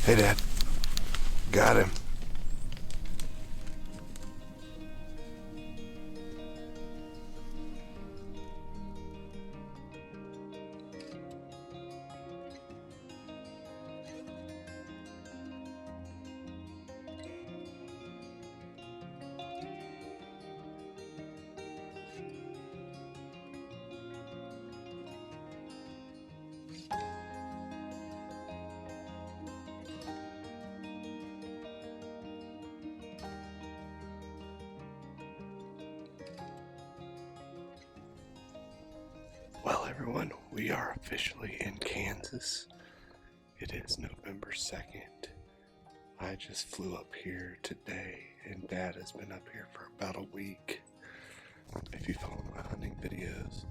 Hey, Dad. Got him. Well, everyone, we are officially in Kansas. It is November 2nd. I just flew up here today, and Dad has been up here for about a week. If you follow my hunting videos,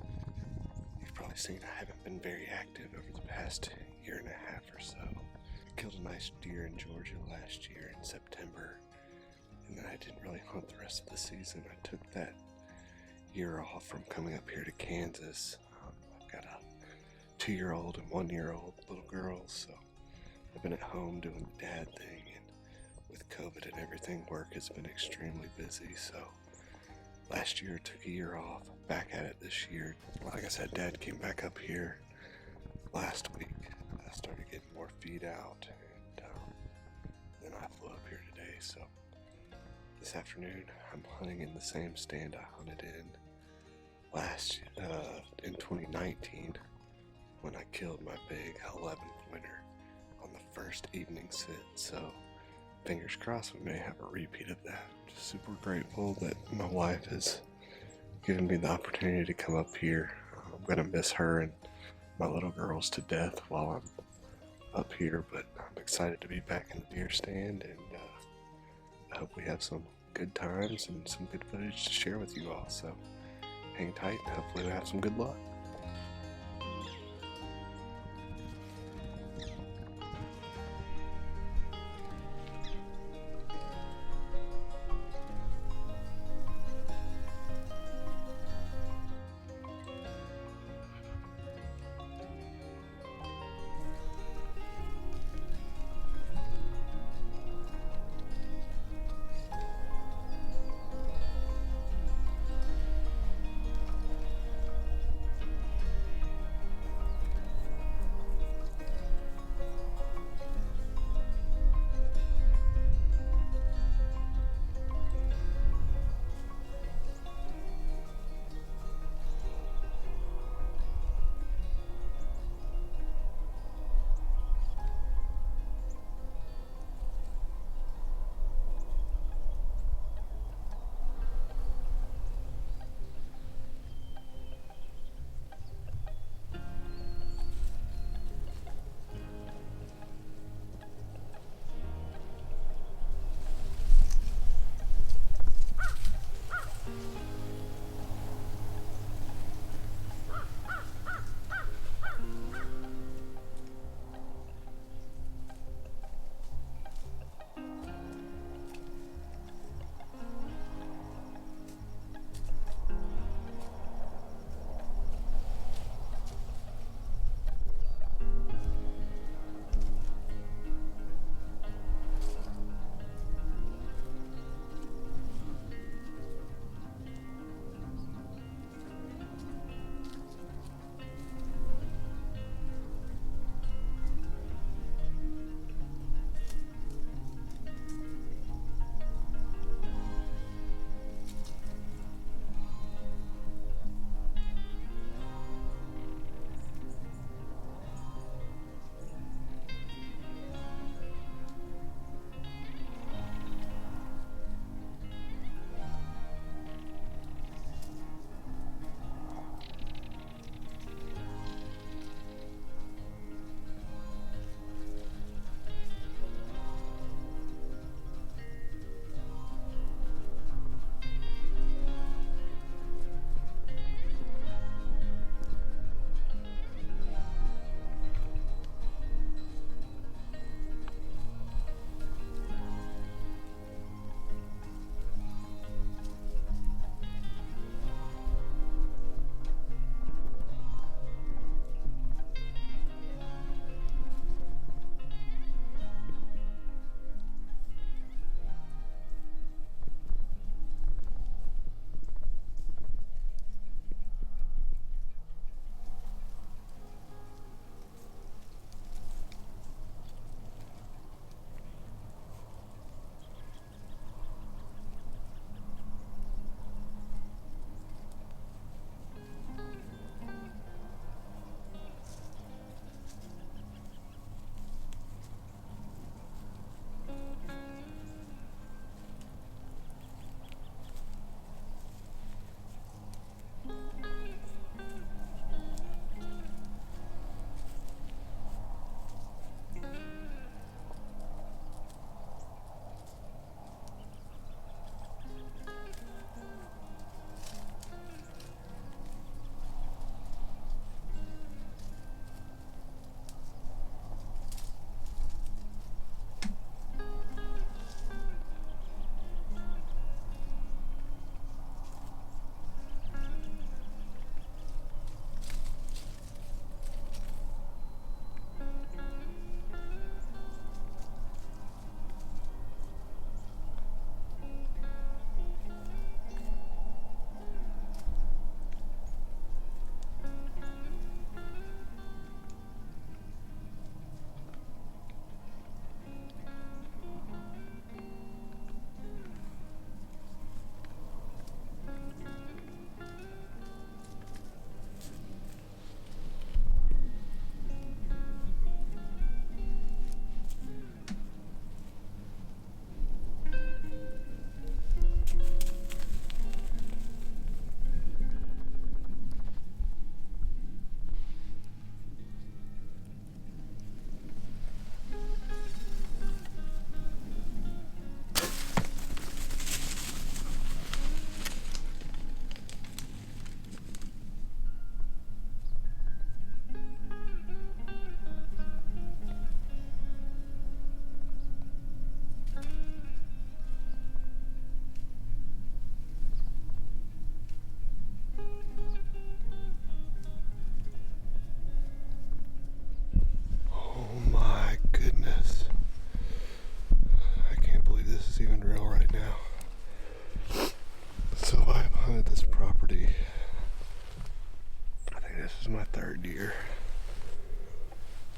you've probably seen I haven't been very active over the past year and a half or so. I killed a nice deer in Georgia last year in September, and then I didn't really hunt the rest of the season. I took that year off from coming up here to Kansas. I've got a 2-year-old and 1-year-old little girls, so I've been at home doing the dad thing, and with COVID and everything, work has been extremely busy. So last year took a year off, back at it this year. Like I said, Dad came back up here last week. I started getting more feed out, and then I flew up here today. So this afternoon I'm hunting in the same stand I hunted in in 2019 when I killed my big 11 pointer on the first evening sit. So fingers crossed we may have a repeat of that. Just super grateful that my wife has given me the opportunity to come up here. I'm gonna miss her and my little girls to death while I'm up here, but I'm excited to be back in the deer stand, and I hope we have some good times and some good footage to share with you all. So hang tight, and hopefully we'll have some good luck.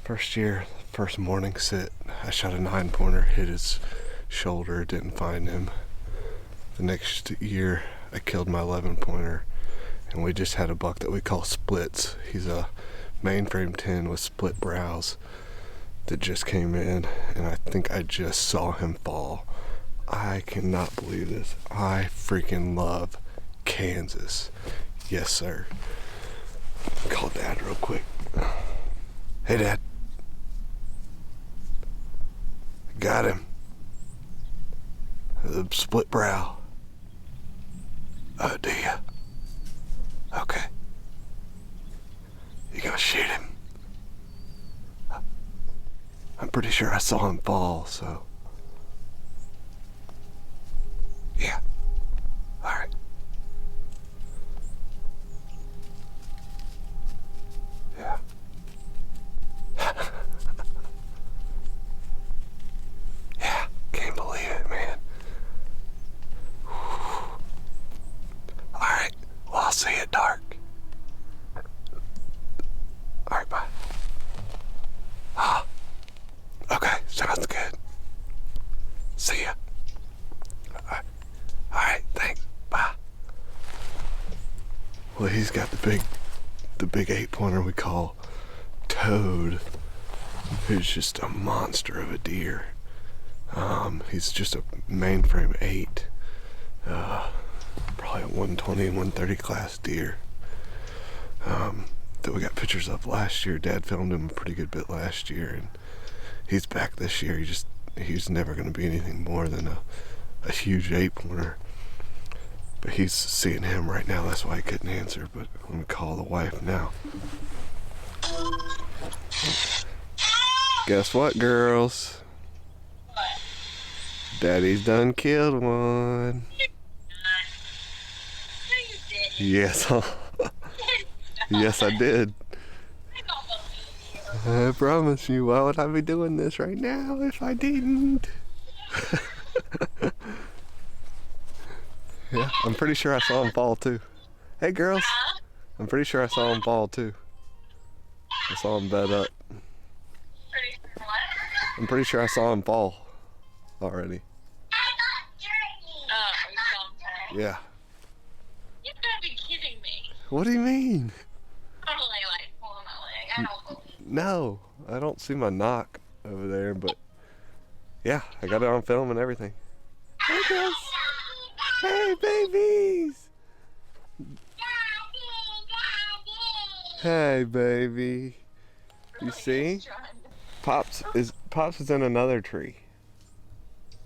First year, first morning sit, I shot a 9-pointer, hit his shoulder, didn't find him. The next year, I killed my 11-pointer, and we just had a buck that we call Splits. He's a mainframe 10 with split brows that just came in, and I think I just saw him fall. I cannot believe this. I freaking love Kansas. Yes, sir. Call Dad real quick. Hey, Dad. Got him. The split brow. Oh, do you? Okay. You gonna shoot him? I'm pretty sure I saw him fall, so. Yeah. Alright. Yeah. Yeah, can't believe it, man. Alright, well, I'll see you at dark. Alright, bye. Ah, okay, sounds good. See ya. Alright, thanks. Bye. Well, he's got the big 8-pointer we call Toad, who's just a monster of a deer. He's just a mainframe 8, probably a 120 and 130 class deer, that we got pictures of last year. Dad filmed him a pretty good bit last year, and he's back this year. He's never going to be anything more than a huge 8-pointer. But he's seeing him right now, that's why I couldn't answer, but I'm going to call the wife now. Guess what, girls? What? Daddy's done killed one. No, you didn't. Yes, yes, I did. I don't believe you. I promise you. Why would I be doing this right now if I didn't? Yeah, I'm pretty sure I saw him fall too. Hey, girls. I'm pretty sure I saw him fall too. I saw him bed up. Pretty sure what? I'm pretty sure I saw him fall already. Oh, you saw him. Yeah. You gotta be kidding me. What do you mean? Totally like pulling my leg. I don't believe you. No, I don't see my knock over there, but yeah, I got it on film and everything. Hey, girls. Hey, babies. Hey, baby. You see? Pops is in another tree.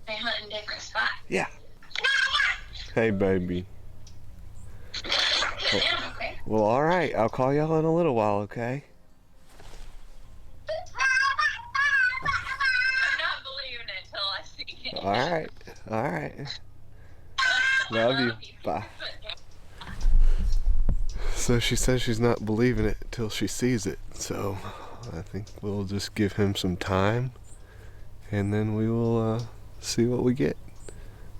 They hunt in different spots. Yeah. Hey, baby. Okay. Well, all right. I'll call y'all in a little while, okay? I'm not believing it until I see it. All right. All right. Love you. Bye. So she says she's not believing it till she sees it. So I think we'll just give him some time, and then we will see what we get.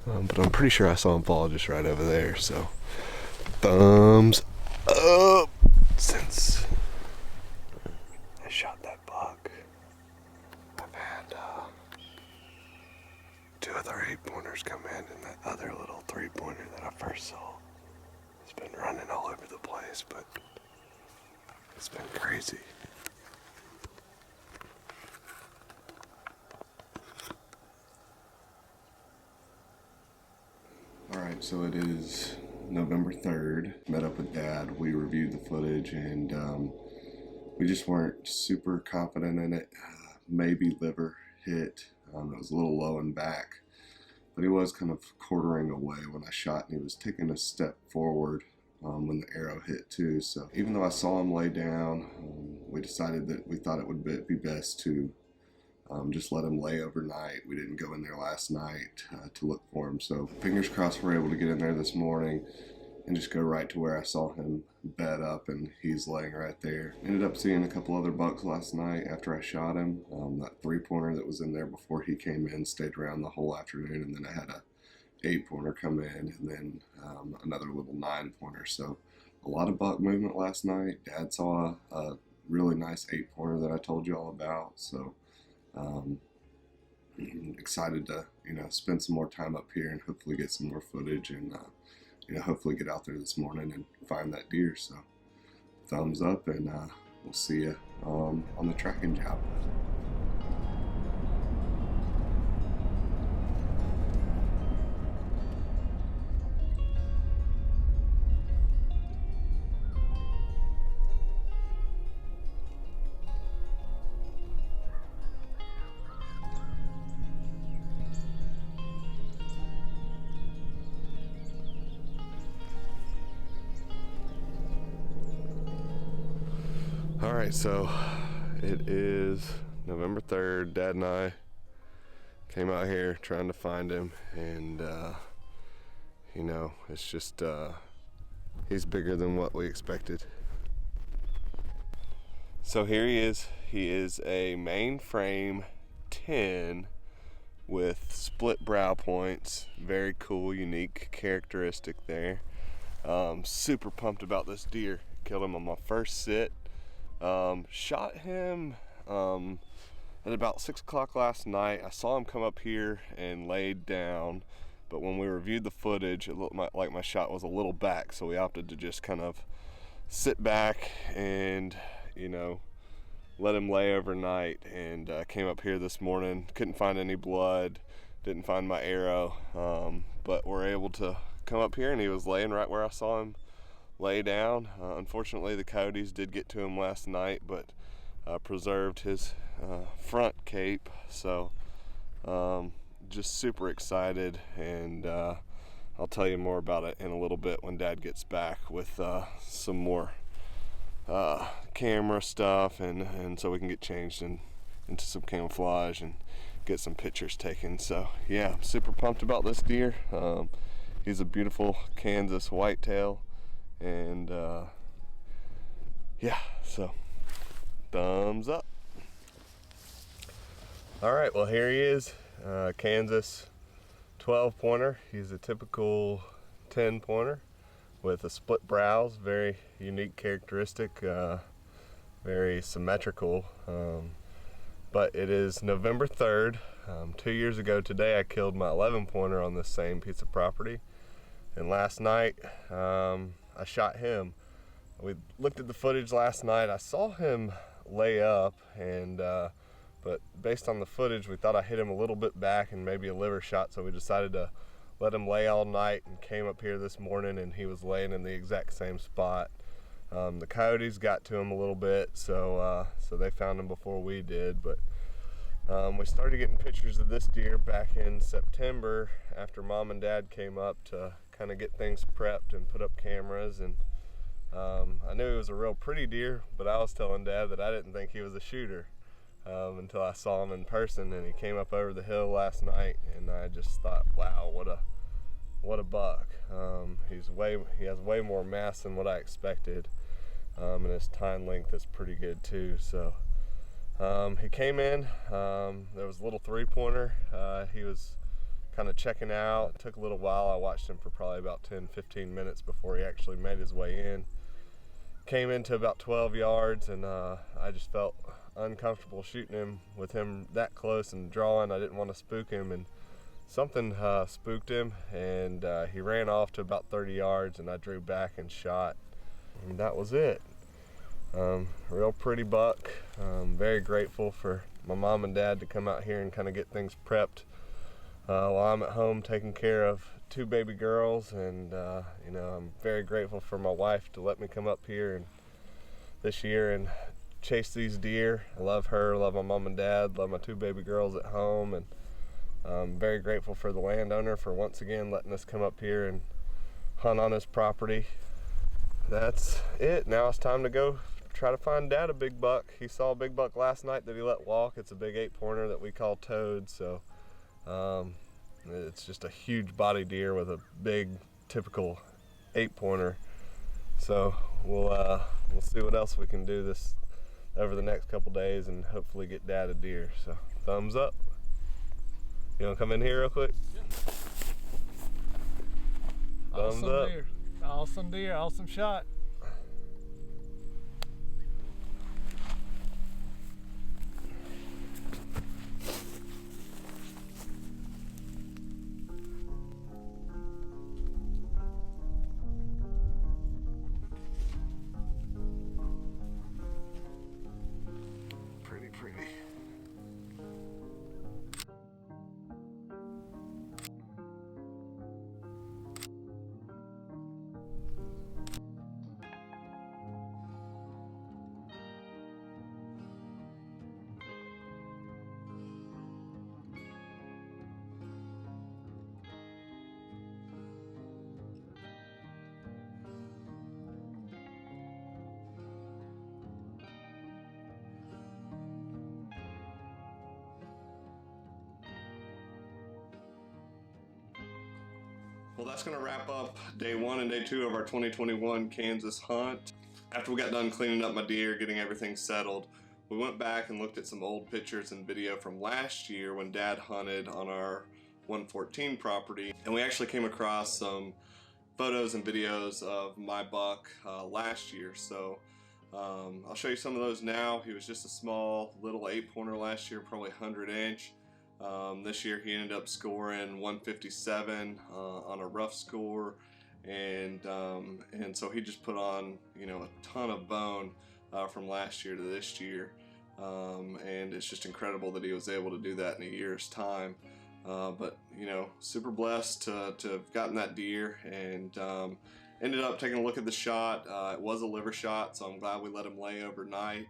But I'm pretty sure I saw him fall just right over there. So thumbs up since I shot that buck. I've had 2 other 8-pointers come in, and that other little 3-pointer that I first saw has been running all over the place, but it's been crazy. Alright, so it is November 3rd. Met up with Dad. We reviewed the footage, and we just weren't super confident in it. Maybe liver hit. It was a little low and back, but he was kind of quartering away when I shot, and he was taking a step forward when the arrow hit too. So even though I saw him lay down, we decided that we thought it would be best to just let him lay overnight. We didn't go in there last night to look for him, so fingers crossed we're able to get in there this morning and just go right to where I saw him bed up, and he's laying right there. Ended up seeing a couple other bucks last night after I shot him. That 3-pointer that was in there before he came in stayed around the whole afternoon, and then I had a 8-pointer come in, and then another little 9-pointer. So a lot of buck movement last night. Dad saw a really nice 8-pointer that I told you all about. So excited to spend some more time up here and hopefully get some more footage and hopefully get out there this morning and find that deer. So thumbs up, and we'll see you on the tracking job. All right, so it is November 3rd. Dad and I came out here trying to find him, and it's just he's bigger than what we expected. So here he is. He is a mainframe 10 with split brow points. Very cool, unique characteristic there. Super pumped about this deer. Killed him on my first sit. Shot him at about 6 o'clock last night. I saw him come up here and laid down, but when we reviewed the footage, it looked like my shot was a little back, so we opted to just kind of sit back and let him lay overnight. And came up here this morning, couldn't find any blood, didn't find my arrow, but we're able to come up here and he was laying right where I saw him lay down. Unfortunately, the coyotes did get to him last night, but preserved his front cape. So just super excited, and I'll tell you more about it in a little bit when Dad gets back with some more camera stuff, and so we can get changed into some camouflage and get some pictures taken. So yeah, I'm super pumped about this deer. He's a beautiful Kansas whitetail, and yeah, so thumbs up. All right, well, here he is, Kansas 12-pointer. He's a typical 10-pointer with a split brows, very unique characteristic, very symmetrical. But it is November 3rd. 2 years ago today, I killed my 11-pointer on this same piece of property. And last night, I shot him. We looked at the footage last night. I saw him lay up, and but based on the footage, we thought I hit him a little bit back and maybe a liver shot, so we decided to let him lay all night, and came up here this morning and he was laying in the exact same spot. The coyotes got to him a little bit, so they found him before we did. But we started getting pictures of this deer back in September after Mom and Dad came up to kind of get things prepped and put up cameras. And I knew he was a real pretty deer, but I was telling Dad that I didn't think he was a shooter until I saw him in person. And he came up over the hill last night, and I just thought, wow, what a buck. He has way more mass than what I expected, and his tine length is pretty good too. So he came in. There was a little 3-pointer. He was kind of checking out. It took a little while. I watched him for probably about 10-15 minutes before he actually made his way in. Came into about 12 yards, and I just felt uncomfortable shooting him with him that close and drawing. I didn't want to spook him, and something spooked him, and he ran off to about 30 yards, and I drew back and shot, and that was it. Real pretty buck. Very grateful for my mom and dad to come out here and kind of get things prepped while I'm at home taking care of 2 baby girls. And I'm very grateful for my wife to let me come up here and this year and chase these deer. I love her, love my mom and dad, love my 2 baby girls at home, and I'm very grateful for the landowner for once again letting us come up here and hunt on his property. That's it. Now it's time to go try to find Dad a big buck. He saw a big buck last night that he let walk. It's a big 8-pointer that we call Toad. So it's just a huge body deer with a big typical 8-pointer. So we'll see what else we can do this over the next couple days and hopefully get Dad a deer. So thumbs up. You wanna come in here real quick? Yeah. Thumbs up. Awesome deer, awesome shot. Well, that's going to wrap up day 1 and day 2 of our 2021 Kansas hunt. After we got done cleaning up my deer, getting everything settled, we went back and looked at some old pictures and video from last year when Dad hunted on our 114 property, and we actually came across some photos and videos of my buck last year. So I'll show you some of those now. He was just a small little 8-pointer last year, probably 100-inch. This year he ended up scoring 157 on a rough score, and so he just put on, you know, a ton of bone from last year to this year, and it's just incredible that he was able to do that in a year's time. But you know, super blessed to have gotten that deer, and ended up taking a look at the shot. It was a liver shot, so I'm glad we let him lay overnight.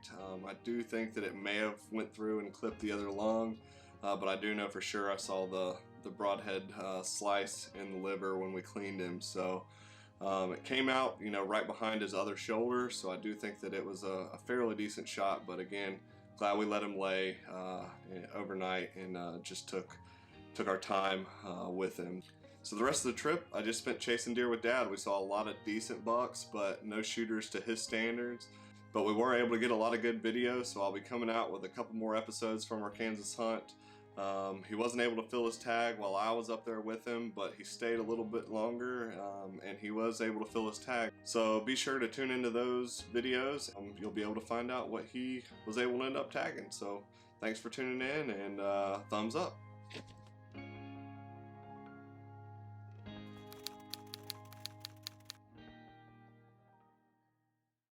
I do think that it may have went through and clipped the other lung, but I do know for sure I saw the broadhead slice in the liver when we cleaned him. So it came out, you know, right behind his other shoulder, so I do think that it was a fairly decent shot. But again, glad we let him lay overnight, and just took our time with him. So the rest of the trip, I just spent chasing deer with Dad. We saw a lot of decent bucks, but no shooters to his standards. But we were able to get a lot of good videos, so I'll be coming out with a couple more episodes from our Kansas hunt. He wasn't able to fill his tag while I was up there with him, but he stayed a little bit longer, and he was able to fill his tag. So be sure to tune into those videos. You'll be able to find out what he was able to end up tagging. So thanks for tuning in, and thumbs up.